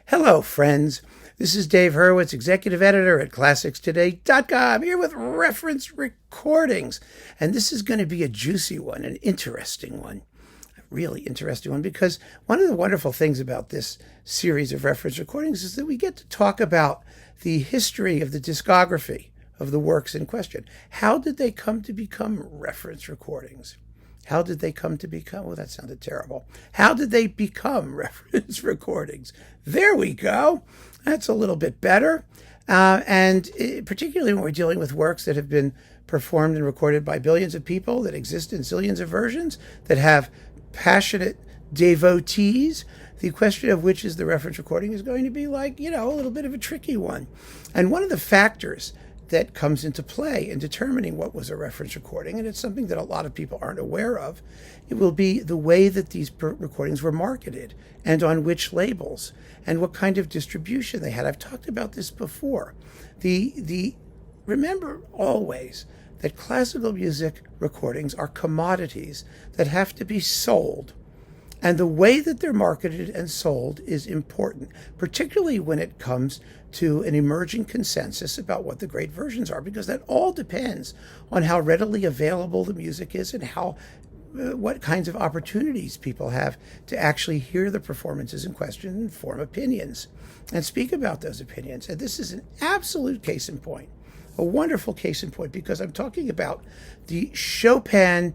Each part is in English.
Hello, friends. This is Dave Hurwitz, executive editor at ClassicsToday.com, here with reference recordings. And this is going to be a juicy one, an interesting one, a really interesting one, because one of the wonderful things about this series of reference recordings is that we get to talk about the history of the discography of the works in question. How did they come to become reference recordings? How did they come to become? Oh, that sounded terrible. How did they become reference recordings? There we go. That's a little bit better. Particularly when we're dealing with works that have been performed and recorded by billions of people, that exist in zillions of versions, that have passionate devotees, the question of which is the reference recording is going to be like, a little bit of a tricky one. And one of the factors that comes into play in determining what was a reference recording, and it's something that a lot of people aren't aware of, it will be the way that these recordings were marketed and on which labels and what kind of distribution they had. I've talked about this before. Remember always that classical music recordings are commodities that have to be sold. And the way that they're marketed and sold is important, particularly when it comes to an emerging consensus about what the great versions are, because that all depends on how readily available the music is and what kinds of opportunities people have to actually hear the performances in question and form opinions and speak about those opinions. And this is an absolute case in point, a wonderful case in point, because I'm talking about the Chopin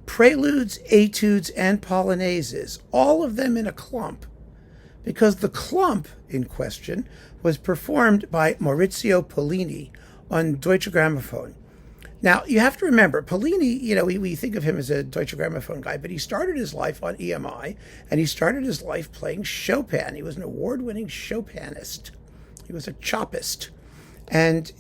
Preludes, Études, and Polonaises, all of them in a clump, because the clump in question was performed by Maurizio Pollini on Deutsche Grammophon. Now, you have to remember, Pollini, we think of him as a Deutsche Grammophon guy, but he started his life on EMI, and he started his life playing Chopin. He was an award-winning Chopinist. He was a chopist. And,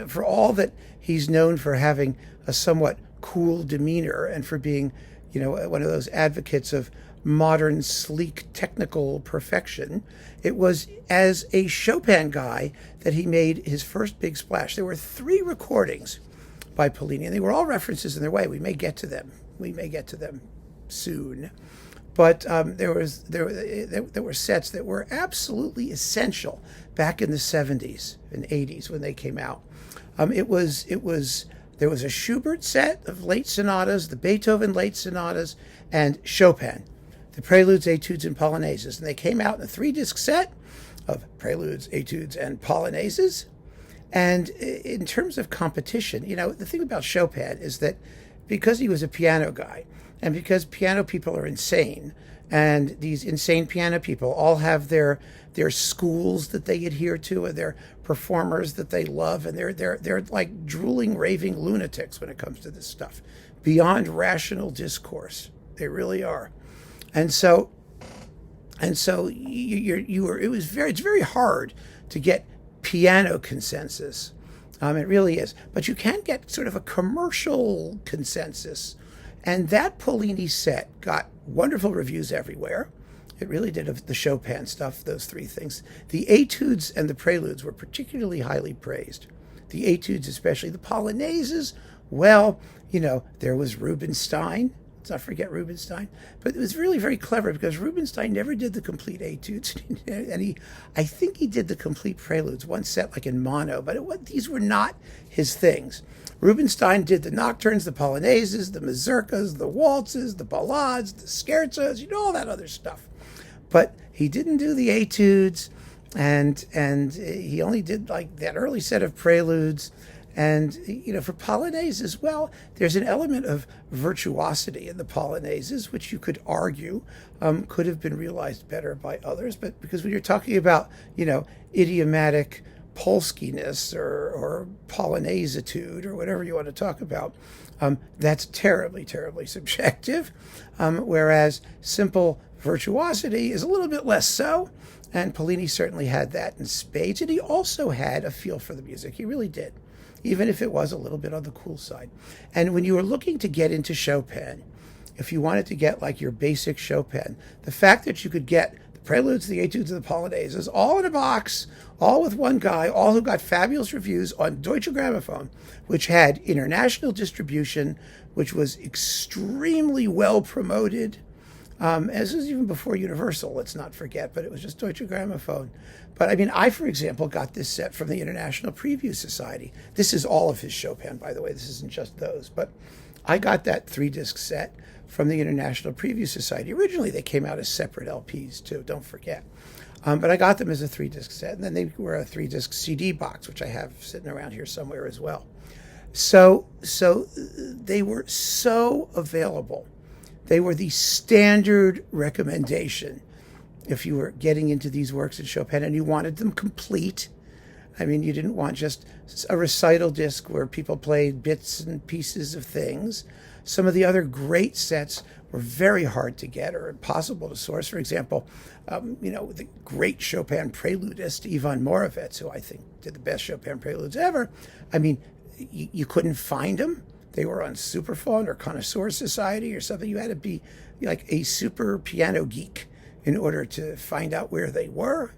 for all that he's known for having a somewhat cool demeanor and for being, one of those advocates of modern, sleek, technical perfection, it was as a Chopin guy that he made his first big splash. There were 3 recordings by Pollini, and they were all references in their way. We may get to them. We may get to them soon. But there were sets that were absolutely essential back in the 70s and 80s when they came out. There was a Schubert set of late sonatas, the Beethoven late sonatas, and Chopin, the Preludes, Études, and Polonaises. And they came out in a 3-disc set of Preludes, Études, and Polonaises. And in terms of competition, the thing about Chopin is that because he was a piano guy, and because piano people are insane, and these insane piano people all have their schools that they adhere to, and their performers that they love, and they're like drooling, raving lunatics when it comes to this stuff, beyond rational discourse. They really are. And so it's very hard to get piano consensus. It really is. But you can get sort of a commercial consensus. And that Pollini set got wonderful reviews everywhere. It really did, of the Chopin stuff, those 3 things. The Études and the Preludes were particularly highly praised. The Études especially. The Polonaises, well, there was Rubinstein. Let's not forget Rubinstein. But it was really very clever because Rubinstein never did the complete Études. And I think he did the complete Preludes, one set like in mono, but these were not his things. Rubinstein did the nocturnes, the polonaises, the mazurkas, the waltzes, the ballades, the scherzos, all that other stuff. But he didn't do the Études, and he only did like that early set of Preludes. And, for Polonaises, well, there's an element of virtuosity in the Polonaises, which you could argue could have been realized better by others. But because when you're talking about, idiomatic Polskiness or Polonaisitude or whatever you want to talk about, that's terribly, terribly subjective. Whereas simple virtuosity is a little bit less so. And Pollini certainly had that in spades. And he also had a feel for the music. He really did, even if it was a little bit on the cool side. And when you were looking to get into Chopin, if you wanted to get like your basic Chopin, the fact that you could get the Preludes, the Études, and the Polonaises all in a box, all with one guy, all who got fabulous reviews on Deutsche Grammophon, which had international distribution, which was extremely well promoted, This was even before Universal, let's not forget, but it was just Deutsche Grammophon. But I mean, I, for example, got this set from the International Preview Society. This is all of his Chopin, by the way. This isn't just those. But I got that 3-disc set from the International Preview Society. Originally, they came out as separate LPs, too, don't forget. But I got them as a 3-disc set, and then they were a 3-disc CD box, which I have sitting around here somewhere as well. So they were so available. They were the standard recommendation if you were getting into these works in Chopin and you wanted them complete. I mean, you didn't want just a recital disc where people played bits and pieces of things. Some of the other great sets were very hard to get or impossible to source. For example, the great Chopin Preludist, Ivan Moravec, who I think did the best Chopin Preludes ever. I mean, you couldn't find them. They were on Superphone or Connoisseur Society or something. You had to be like a super piano geek in order to find out where they were.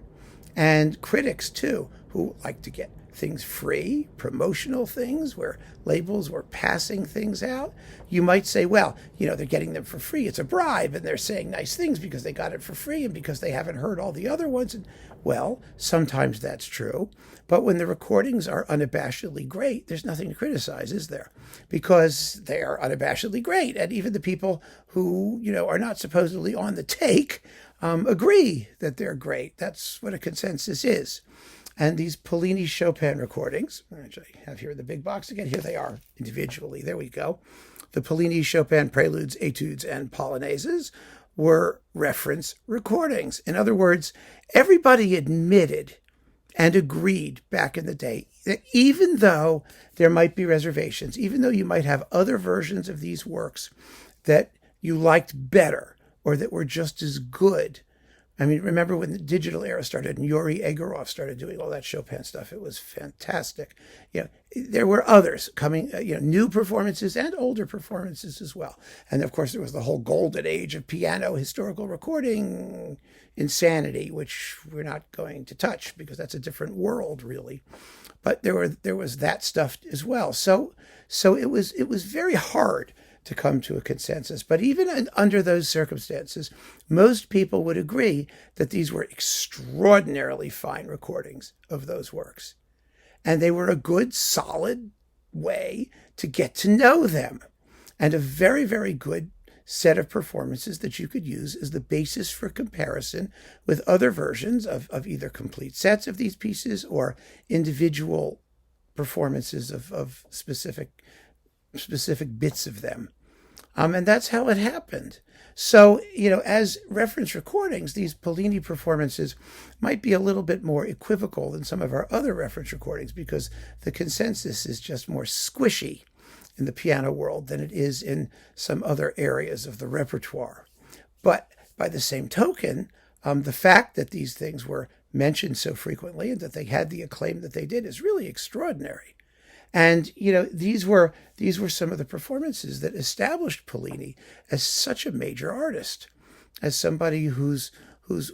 And critics, too, who like to get things free, promotional things where labels were passing things out. You might say, well, they're getting them for free. It's a bribe, and they're saying nice things because they got it for free and because they haven't heard all the other ones. And, well, sometimes that's true. But when the recordings are unabashedly great, there's nothing to criticize, is there? Because they are unabashedly great. And even the people who, are not supposedly on the take agree that they're great. That's what a consensus is. And these Pollini Chopin recordings, which I have here in the big box again, here they are individually. There we go. The Pollini Chopin Preludes, Études, and Polonaises were reference recordings. In other words, everybody admitted and agreed back in the day that even though there might be reservations, even though you might have other versions of these works that you liked better or that were just as good. I mean, remember when the digital era started and Yuri Egorov started doing all that Chopin stuff? It was fantastic. There were others coming, new performances and older performances as well. And of course, there was the whole golden age of piano historical recording insanity, which we're not going to touch because that's a different world, really. But there was that stuff as well. So it was very hard to come to a consensus. But even under those circumstances, most people would agree that these were extraordinarily fine recordings of those works. And they were a good, solid way to get to know them. And a very, very good set of performances that you could use as the basis for comparison with other versions of either complete sets of these pieces or individual performances of specific bits of them. And that's how it happened. So, as reference recordings, these Pollini performances might be a little bit more equivocal than some of our other reference recordings because the consensus is just more squishy in the piano world than it is in some other areas of the repertoire. But by the same token, the fact that these things were mentioned so frequently and that they had the acclaim that they did is really extraordinary. And, these were some of the performances that established Pollini as such a major artist, as somebody whose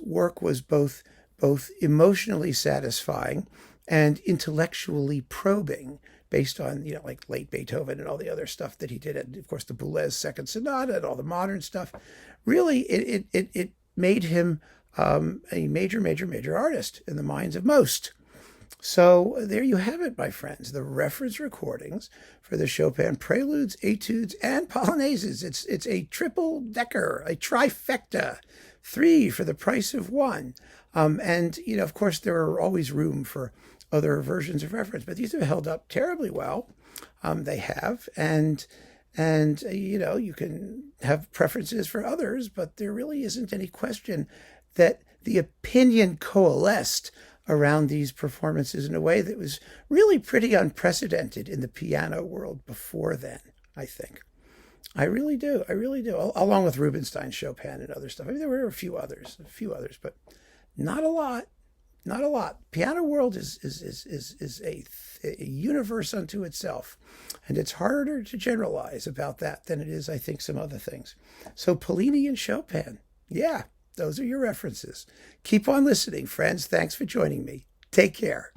work was both emotionally satisfying and intellectually probing based on, like late Beethoven and all the other stuff that he did. And of course, the Boulez Second Sonata and all the modern stuff. Really, it made him a major artist in the minds of most. So there you have it, my friends, the reference recordings for the Chopin Preludes, Études, and Polonaises. It's a triple-decker, a trifecta, 3 for the price of 1. And, of course, there are always room for other versions of reference, but these have held up terribly well. They have, and you can have preferences for others, but there really isn't any question that the opinion coalesced around these performances in a way that was really pretty unprecedented in the piano world before then, I think. I really do, along with Rubinstein's Chopin and other stuff. I mean, there were a few others, but not a lot. Piano world is a universe unto itself, and it's harder to generalize about that than it is, I think, some other things. So Pollini and Chopin, yeah. Those are your references. Keep on listening, friends. Thanks for joining me. Take care.